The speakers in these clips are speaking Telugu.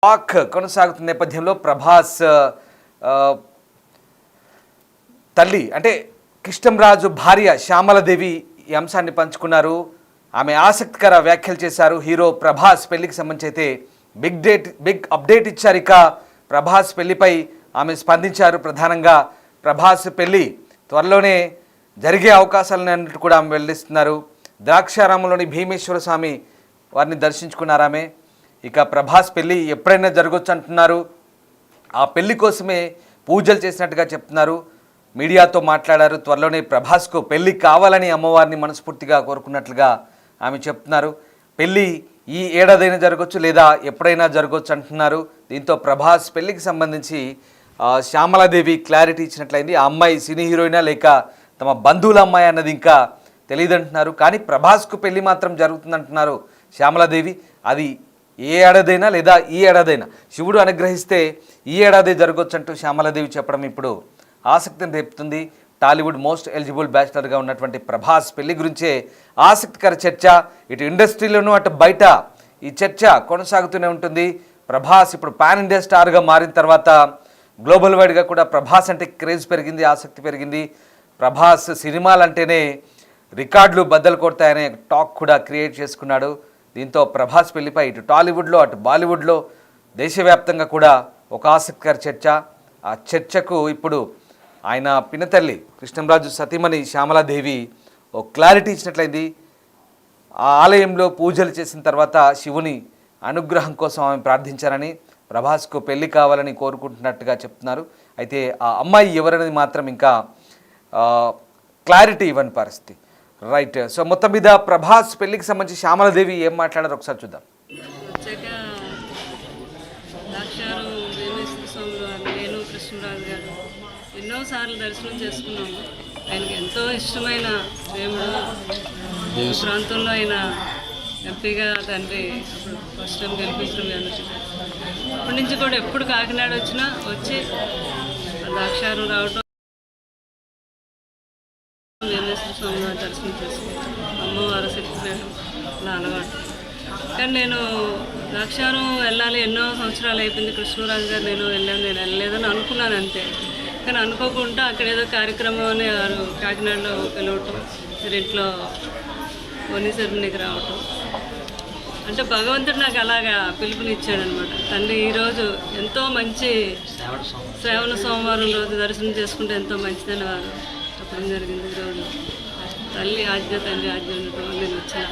టాక్ కొనసాగుతున్న నేపథ్యంలో ప్రభాస్ తల్లి అంటే కృష్ణంరాజు భార్య శ్యామలదేవి ఈ అంశాన్ని పంచుకున్నారు. ఆమె ఆసక్తికర వ్యాఖ్యలు చేశారు. హీరో ప్రభాస్ పెళ్లికి సంబంధించి అయితే బిగ్ అప్డేట్ ఇచ్చారు. ఇక ప్రభాస్ పెళ్లిపై ఆమె స్పందించారు. ప్రధానంగా ప్రభాస్ పెళ్లి త్వరలోనే జరిగే అవకాశాలను అన్నట్టు కూడా ఆమె వెల్లడిస్తున్నారు. ద్రాక్షారామంలోని భీమేశ్వర స్వామి వారిని దర్శించుకున్నారు ఆమె. ఇక ప్రభాస్ పెళ్ళి ఎప్పుడైనా జరగవచ్చు అంటున్నారు. ఆ పెళ్లి కోసమే పూజలు చేసినట్టుగా చెప్తున్నారు. మీడియాతో మాట్లాడారు. త్వరలోనే ప్రభాస్కు పెళ్లి కావాలని అమ్మవారిని మనస్ఫూర్తిగా కోరుకున్నట్లుగా ఆమె చెప్తున్నారు. పెళ్ళి ఈ ఏడాదైనా జరగవచ్చు లేదా ఎప్పుడైనా జరగవచ్చు అంటున్నారు. దీంతో ప్రభాస్ పెళ్లికి సంబంధించి శ్యామలాదేవి క్లారిటీ ఇచ్చినట్లయింది. ఆ అమ్మాయి సినీ హీరోయినా లేక తమ బంధువుల అమ్మాయి అన్నది ఇంకా తెలియదంటున్నారు. కానీ ప్రభాస్కు పెళ్లి మాత్రం జరుగుతుందంటున్నారు శ్యామలాదేవి. అది ఏ ఏడాదైనా లేదా ఈ ఏడాదైనా శివుడు అనుగ్రహిస్తే ఈ ఏడాది జరగవచ్చు అంటూ శ్యామలాదేవి చెప్పడం ఇప్పుడు ఆసక్తిని రేపుతుంది. టాలీవుడ్ మోస్ట్ ఎలిజిబుల్ బ్యాచిలర్గా ఉన్నటువంటి ప్రభాస్ పెళ్లి గురించే ఆసక్తికర చర్చ ఇటు ఇండస్ట్రీలోనూ అటు బయట ఈ చర్చ కొనసాగుతూనే ఉంటుంది. ప్రభాస్ ఇప్పుడు పాన్ ఇండియా స్టార్గా మారిన తర్వాత గ్లోబల్ వైడ్గా కూడా ప్రభాస్ అంటే క్రేజ్ పెరిగింది, ఆసక్తి పెరిగింది. ప్రభాస్ సినిమాలంటేనే రికార్డులు బద్దలు కొడతాయనే టాక్ కూడా క్రియేట్ చేసుకున్నాడు. దీంతో ప్రభాస్ పెళ్లిపై ఇటు టాలీవుడ్లో అటు బాలీవుడ్లో దేశవ్యాప్తంగా కూడా ఒక ఆసక్తికర చర్చ. ఆ చర్చకు ఇప్పుడు ఆయన పినతల్లి కృష్ణంరాజు సతీమణి శ్యామలాదేవి ఓ క్లారిటీ ఇచ్చినట్లయింది. ఆ ఆలయంలో పూజలు చేసిన తర్వాత శివుని అనుగ్రహం కోసం ఆమె ప్రార్థించారని, ప్రభాస్కు పెళ్లి కావాలని కోరుకుంటున్నట్టుగా చెప్తున్నారు. అయితే ఆ అమ్మాయి ఎవరనేది మాత్రం ఇంకా క్లారిటీ ఇవ్వని పరిస్థితి. రైట్. సో మొత్తం మీద ప్రభాస్ పెళ్లికి సంబంధించి శ్యామలాదేవి ఏం మాట్లాడారో ఒకసారి చూద్దాం. నేను కృష్ణరాజు గారు ఎన్నోసార్లు దర్శనం చేసుకున్నాము. ఆయనకి ఎంతో ఇష్టమైన దేవుడు. ప్రాంతంలో ఆయన ఎంపీగా తండ్రి అప్పుడు ఫస్ట్ టైం గెలిపించడం అందరికీ. అప్పటి నుంచి కూడా ఎప్పుడు కాకినాడ వచ్చినా వచ్చి ద్రాక్షారం రావటం, భీమేశ్వర స్వామి వారి దర్శనం చేసుకుంటాం, అమ్మవారు శక్తిపీఠం అలా అలవాటు. కానీ నేను ద్రాక్షారం వెళ్ళాలి ఎన్నో సంవత్సరాలు అయిపోయింది. కృష్ణరాజు గారు నేను వెళ్ళలేదని అనుకున్నాను అంతే. కానీ అనుకోకుండా అక్కడ ఏదో కార్యక్రమం అని కాకినాడలో వెళ్ళవటం, ఇంట్లో వని సెరమనీకి రావటం, అంటే భగవంతుడు నాకు అలాగా పిలుపునిచ్చాడనమాట. తండ్రి ఈరోజు ఎంతో మంచి శ్రావణ సోమవారం రోజు దర్శనం చేసుకుంటే ఎంతో మంచిదని వారు చెప్పడం జరిగింది. ఈరోజు తల్లి ఆజ్ఞ తండ్రి ఆజ్ఞ ఉండటం నేను వచ్చిన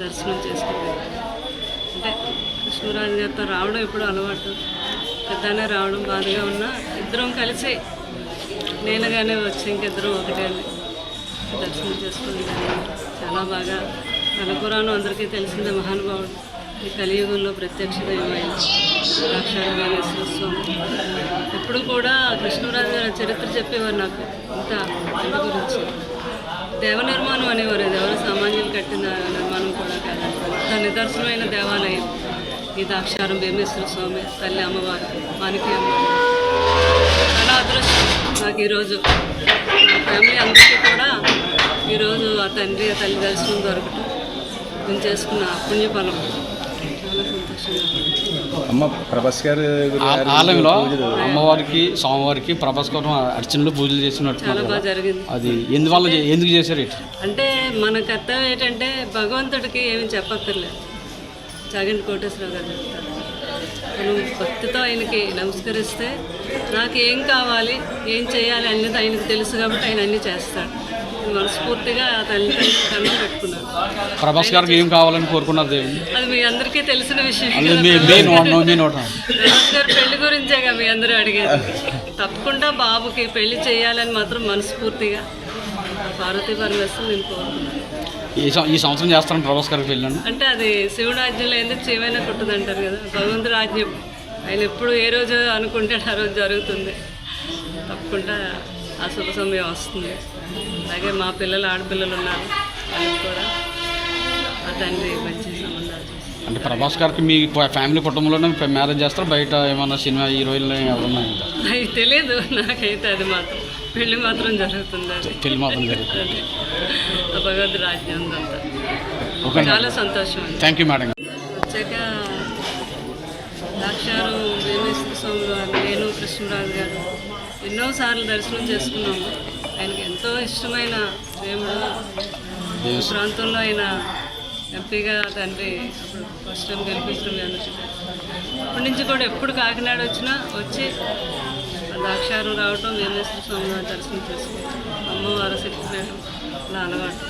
దర్శనం చేసుకుంటాను. అంటే కృష్ణరాజు గారితో రావడం ఎప్పుడు అలవాటు, పెద్దనే రావడం బాధగా ఉన్నా ఇద్దరం కలిసి నేనుగానే వచ్చి ఇంకిద్దరం ఒకటే దర్శనం చేసుకుని చాలా బాగా కనపురాణం అందరికీ తెలిసిందే. మహానుభావుడు ఈ కలియుగంలో ప్రత్యక్ష దైవమైన ద్రాక్షారామేశ్వర స్వామి. ఎప్పుడు కూడా కృష్ణరాజు గారి చరిత్ర చెప్పేవారు నాకు. ఇంకా ఇంటి గురించి దేవ నిర్మాణం అనేవారు. ఎవరు సామాన్యులు కట్టిన నిర్మాణం కూడా కాదు, అంత నిదర్శనమైన దేవాలయం ఈ ద్రాక్షారం భీమేశ్వర స్వామి, తల్లి అమ్మవారు, మాణిక్య అమ్మవారు. చాలా అదృష్టం నాకు ఈరోజు. మా ఫ్యామిలీ అందరికీ కూడా ఈరోజు ఆ తండ్రి ఆ తల్లి దర్శనం దొరకటం, నేను చేసుకున్న పుణ్యఫలం. చాలా సంతోషంగా అమ్మ ప్రభాస్ గారు ఆలయంలో అమ్మవారికి స్వామివారికి ప్రభాస్ కోసం అర్చనలు పూజలు చేసినట్టు చాలా బాగా జరిగింది. అది ఎందుకు చేశారు? అంటే మన కర్తవ్యం ఏంటంటే భగవంతుడికి ఏమి చెప్పక్కర్లేదు. చాగంటి కోటేశ్వరరావు గారు చెప్తారు, మనం భక్తితో ఆయనకి నమస్కరిస్తే నాకు ఏం కావాలి ఏం చేయాలి అన్నది ఆయనకు తెలుసు కాబట్టి ఆయన అన్నీ చేస్తాడు. మనస్ఫూర్తిగా తల్లి కన్నా పెట్టుకున్నాను. ప్రభాస్ గారికి ఏం కావాలని కోరుకున్నారు దేవుని? అది మీ అందరికీ తెలిసిన విషయం. ప్రభాస్ గారు పెళ్లి గురించేగా మీ అందరూ అడిగేది. తప్పకుండా బాబుకి పెళ్లి చేయాలని మాత్రం మనస్ఫూర్తిగా పార్వతీ పరమేశ్వరుని నేను కోరుకున్నాను. ఈ సంవత్సరం చేస్తాను ప్రభాస్ గారికి పెళ్ళండి. అంటే అది శివుడు ఆజ్ఞలో ఎందుకు చేయమైనా కుట్టదంటారు కదా. భగవంతుడు ఆజ్ఞ ఆయన ఎప్పుడు ఏ రోజు అనుకుంటే ఆ రోజు జరుగుతుంది. తప్పకుండా ఆ శుభ సమయం వస్తుంది. అలాగే మా పిల్లలు ఆడపిల్లలు ఉన్నారు, వాళ్ళకి కూడా ఆ తండ్రి మంచి సంబంధాలు చేస్తారు. అంటే ప్రభాస్ గారికి మీ ఫ్యామిలీ కుటుంబంలోనే మ్యారేజ్ చేస్తారు, బయట ఏమన్నా సినిమా హీరోయిన్లు ఎవరన్నా? అది తెలియదు నాకైతే. అది మాత్రం పెళ్లి మాత్రం జరుగుతుంది. అది పెళ్లి మాత్రం జరుగుతుంది. భగవద్ రాజ్యం ఉందంతా. చాలా సంతోషం. Thank you madam. వచ్చాక ద్రాక్షారం వేమేశ్వర స్వామి వారు, నేను కృష్ణరాజు గారు ఎన్నోసార్లు దర్శనం చేసుకున్నాము. ఆయనకి ఎంతో ఇష్టమైన దేవుడు. ఈ ప్రాంతంలో ఆయన ఎంపీగా తండ్రి అప్పుడు ఫస్ట్ టైం గెలిపించడం అందరికీ. అప్పటి నుంచి కూడా ఎప్పుడు కాకినాడ వచ్చినా వచ్చి ద్రాక్షారం రావటం, వేమేశ్వర స్వామి వారి దర్శనం చేసుకుంటాం. అమ్మవారు శక్తిపీఠం అలా అలవాటు.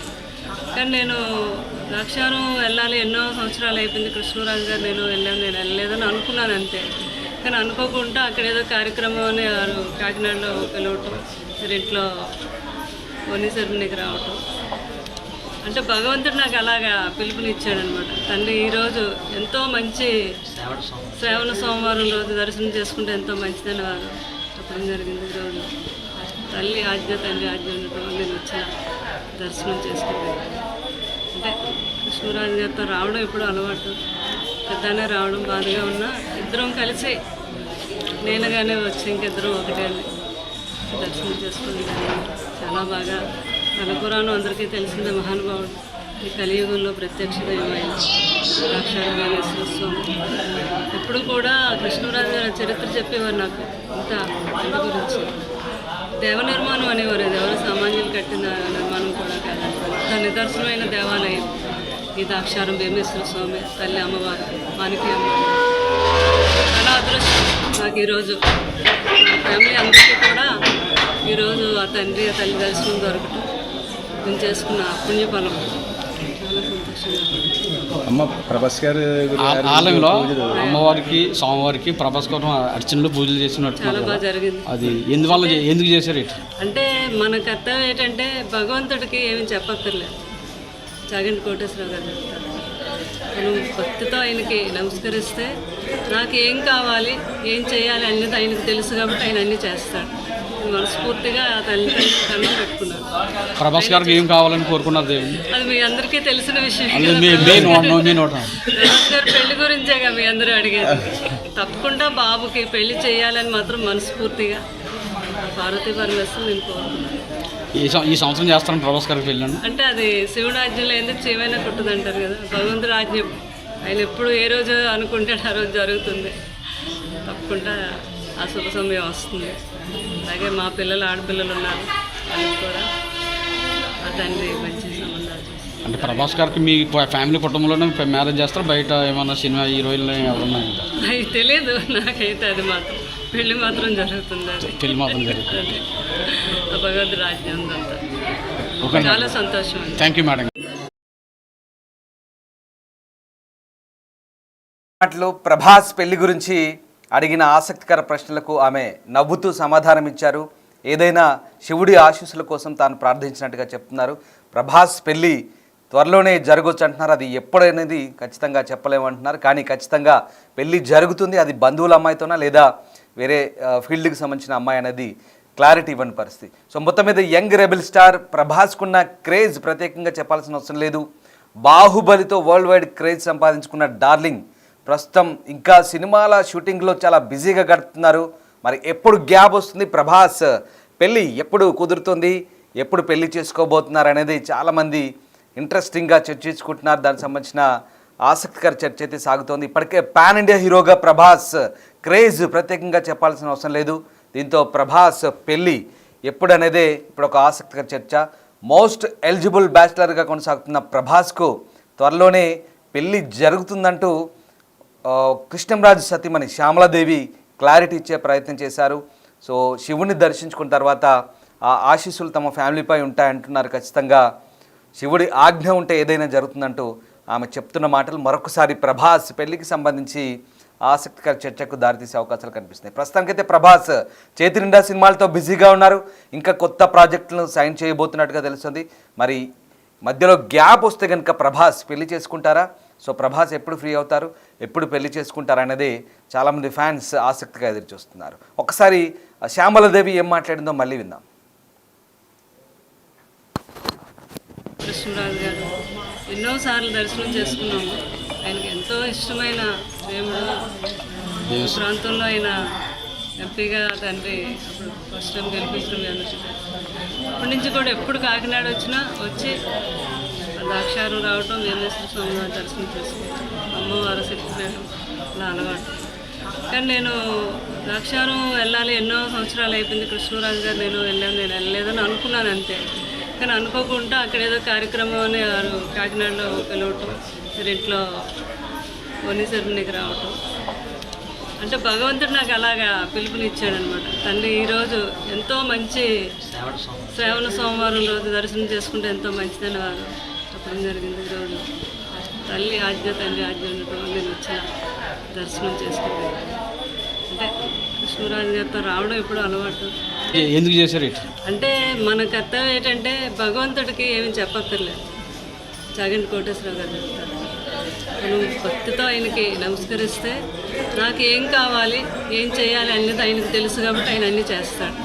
కానీ నేను ద్రాక్షారం వెళ్ళాలి ఎన్నో సంవత్సరాలు అయిపోయింది. కృష్ణరాజు గారు నేను వెళ్ళలేదని అనుకున్నాను అంతే. కానీ అనుకోకుండా అక్కడ ఏదో కార్యక్రమం అని కాకినాడలో పిలవటం, ఇంట్లో వని సెరమనీకి రావటం, అంటే భగవంతుడు నాకు అలాగా పిలుపునిచ్చాడనమాట. తండ్రి ఈరోజు ఎంతో మంచి శ్రావణ సోమవారం రోజు దర్శనం చేసుకుంటే ఎంతో మంచిదని వారు చెప్పడం జరిగింది. ఈరోజు తల్లి ఆజ్ఞ, తండ్రి ఆజ్ఞ ఉండటం నేను వచ్చిన దర్శనం చేసుకుంటాను. అంటే కృష్ణరాజు గారితో రావడం ఎప్పుడు అలవాటు. పెద్దనే రావడం బాధగా ఉన్నా ఇద్దరం కలిసి నేనుగానే వచ్చి ఇంకిద్దరం ఒకటే దర్శనం చేసుకుని చాలా బాగా తలపురాణం అందరికీ తెలిసిందే. మహానుభావుడు ఈ కలియుగంలో ప్రత్యక్ష దైవమైన ద్రాక్షారం వేమేశ్వర స్వామి. ఎప్పుడు కూడా కృష్ణరాజు గారి చరిత్ర చెప్పేవారు నాకు. ఇంత ఇంటి గురించి దేవ నిర్మాణం అనేవారు. అది ఎవరు సామాన్యులు కట్టిన నిర్మాణం కూడా కాదు. అంత నిదర్శనమైన దేవాలయం ఈ ద్రాక్షారం వేమేశ్వర స్వామి, తల్లి అమ్మవారు, మాణిక్య అమ్మవారు. చాలా అదృష్టం నాకు ఈరోజు. మా ఫ్యామిలీ అందరికీ కూడా ఈరోజు ఆ తండ్రి, ఆ తల్లి దర్శనం దొరకటం, నేను చేసుకున్న పుణ్యఫలం. చాలా సంతోషంగా. అమ్మ ప్రభాస్ గారు ఆలయంలో అమ్మవారికి, స్వామివారికి ప్రభాస్ కోసం అర్చనలు పూజలు చేసినట్టు చాలా బాగా జరిగింది. అది ఎందుకు చేశారు? అంటే మన కర్తవ్యం ఏంటంటే భగవంతుడికి ఏమి చెప్పక్కర్లేదు. చాగంటి కోటేశ్వరరావు గారు చెప్తారు, మనం భక్తితో ఆయనకి నమస్కరిస్తే నాకు ఏం కావాలి, ఏం చేయాలి అనేది ఆయనకు తెలుసు కాబట్టి ఆయన అన్నీ చేస్తాడు. మనస్ఫూర్తిగా తల్లి దండం పెట్టుకున్నాను. ప్రభాస్ గారికి ఏం కావాలని కోరుకున్నారు దేవుని? అది మీ అందరికీ తెలిసిన విషయం. ప్రభాస్ గారు పెళ్లి గురించేగా మీ అందరూ అడిగేది. తప్పకుండా బాబుకి పెళ్లి చేయాలని మాత్రం మనస్ఫూర్తిగా పార్వతీ పరమేశ్వరం నేను కోరుకున్నాను. ఈ సంవత్సరం చేస్తాను ప్రభాస్ గారికి పెళ్ళి అంటే అది శివుడు ఆజ్ఞలో ఎందుకు చేయమైనా కుట్టదంటారు కదా. భగవంతుడు ఆజ్ఞ ఆయన ఎప్పుడు ఏ రోజు అనుకుంటే ఆ రోజు జరుగుతుంది. తప్పకుండా ఆ శుభ సమయం వస్తుంది. అలాగే మా పిల్లలు, ఆడపిల్లలు ఉన్నారు, వాళ్ళకి కూడా ఆ తండ్రి మంచి సంబంధాలు చేస్తారు. అంటే ప్రభాస్ గారికి మీ ఫ్యామిలీ కుటుంబంలోనే మ్యారేజ్ చేస్తారు, బయట ఏమన్నా సినిమా హీరోయిన్లు ఎవరున్నా? అది తెలియదు నాకైతే. అది మాత్రం పెళ్లి మాత్రం జరుగుతుంది. అది పెళ్లి మాత్రం జరుగుతుంది. ఆ భగవంతుడి ఆజ్ఞ ఉందంతా. చాలా సంతోషం. Thank you madam. మాటలు ప్రభాస్ పెళ్లి గురించి అడిగిన ఆసక్తికర ప్రశ్నలకు ఆమె నవ్వుతూ సమాధానం ఇచ్చారు. ఏదైనా శివుడి ఆశీస్సుల కోసం తాను ప్రార్థించినట్టుగా చెప్తున్నారు. ప్రభాస్ పెళ్ళి త్వరలోనే జరగవచ్చు అంటున్నారు. అది ఎప్పుడనేది ఖచ్చితంగా చెప్పలేమంటున్నారు. కానీ ఖచ్చితంగా పెళ్ళి జరుగుతుంది. అది బంధువుల అమ్మాయితోనా లేదా వేరే ఫీల్డ్కి సంబంధించిన అమ్మాయి అనేది క్లారిటీ ఇవ్వని పరిస్థితి. సో మొత్తం మీద యంగ్ రెబెల్ స్టార్ ప్రభాస్కున్న క్రేజ్ ప్రత్యేకంగా చెప్పాల్సిన అవసరం లేదు. బాహుబలితో వరల్డ్ వైడ్ క్రేజ్ సంపాదించుకున్న డార్లింగ్ ప్రస్తుతం ఇంకా సినిమాల షూటింగ్లో చాలా బిజీగా గడుపుతున్నారు. మరి ఎప్పుడు గ్యాప్ వస్తుంది, ప్రభాస్ పెళ్ళి ఎప్పుడు కుదురుతుంది, ఎప్పుడు పెళ్లి చేసుకోబోతున్నారు అనేది చాలామంది ఇంట్రెస్టింగ్గా చర్చించుకుంటున్నారు. దానికి సంబంధించిన ఆసక్తికర చర్చ అయితే సాగుతోంది. ఇప్పటికే పాన్ ఇండియా హీరోగా ప్రభాస్ క్రేజ్ ప్రత్యేకంగా చెప్పాల్సిన అవసరం లేదు. దీంతో ప్రభాస్ పెళ్ళి ఎప్పుడు అనేదే ఇప్పుడు ఒక ఆసక్తికర చర్చ. మోస్ట్ ఎలిజిబుల్ బ్యాచిలర్గా కొనసాగుతున్న ప్రభాస్కు త్వరలోనే పెళ్ళి జరుగుతుందంటూ కృష్ణంరాజు సతీమణి శ్యామలాదేవి క్లారిటీ ఇచ్చే ప్రయత్నం చేశారు. సో శివుని దర్శించుకున్న తర్వాత ఆ ఆశీస్సులు తమ ఫ్యామిలీపై ఉంటాయంటున్నారు. ఖచ్చితంగా శివుడి ఆజ్ఞ ఉంటే ఏదైనా జరుగుతుందంటూ ఆమె చెప్తున్న మాటలు మరొకసారి ప్రభాస్ పెళ్లికి సంబంధించి ఆసక్తికర చర్చకు దారితీసే అవకాశాలు కనిపిస్తున్నాయి. ప్రస్తుతానికైతే ప్రభాస్ చేతి నిండా సినిమాలతో బిజీగా ఉన్నారు. ఇంకా కొత్త ప్రాజెక్టులను సైన్ చేయబోతున్నట్టుగా తెలుస్తుంది. మరి మధ్యలో గ్యాప్ వస్తే కనుక ప్రభాస్ పెళ్లి చేసుకుంటారా? సో ప్రభాస్ ఎప్పుడు ఫ్రీ అవుతారు, ఎప్పుడు పెళ్లి చేసుకుంటారు అనేది చాలామంది ఫ్యాన్స్ ఆసక్తిగా ఎదురు చూస్తున్నారు. ఒకసారి శ్యామలాదేవి ఏం మాట్లాడిందో మళ్ళీ విందాం. కృష్ణరాజు గారు ఎన్నోసార్లు దర్శనం చేసుకున్నాము. ఆయనకి ఎంతో ఇష్టమైన దేవుడు. ఈ ప్రాంతంలో ఆయన ఎంపీగా తండ్రి అప్పుడు ఫస్ట్ టైం గెలిపించడం అందరికీ. అప్పటి నుంచి కూడా ఎప్పుడు కాకినాడ వచ్చినా వచ్చి ద్రాక్షారం రావటం, వేమేశ్వర స్వామి వారి దర్శనం చేసుకుంటాం. అమ్మవారు శక్తిపీఠం అలా అలవాటు. కానీ నేను ద్రాక్షారం వెళ్ళాలి, ఎన్నో సంవత్సరాలు అయిపోయింది కృష్ణరాజు గారు నేను వెళ్ళలేదని అనుకున్నాను అంతే. కానీ అనుకోకుండా అక్కడ ఏదో కార్యక్రమం అని వారు కాకినాడలో పిలవటం, ఇంట్లో వని సెరమనీకి రావటం, అంటే భగవంతుడు నాకు అలాగా పిలుపునిచ్చాడనమాట. తండ్రి ఈరోజు ఎంతో మంచి శ్రావణ సోమవారం రోజు దర్శనం చేసుకుంటే ఎంతో మంచిదని వారు చెప్పడం జరిగింది. ఈరోజు తల్లి ఆజ్ఞ తండ్రి ఆజ్ఞ ఉండటం నేను వచ్చిన దర్శనం చేసుకుంటాను. అంటే కృష్ణరాజు గారితో రావడం ఎప్పుడు అలవాటు. ఎందుకు చేశారు ఇట్లా? అంటే మన కర్తవ్యం ఏంటంటే భగవంతుడికి ఏమి చెప్పక్కర్లేదు. చాగంటి కోటేశ్వరరావు గారు చెప్తారు, మనం భక్తితో ఆయనకి నమస్కరిస్తే నాకు ఏం కావాలి ఏం చేయాలి అనేది ఆయనకు తెలుసు కాబట్టి ఆయన అన్నీ చేస్తాడు.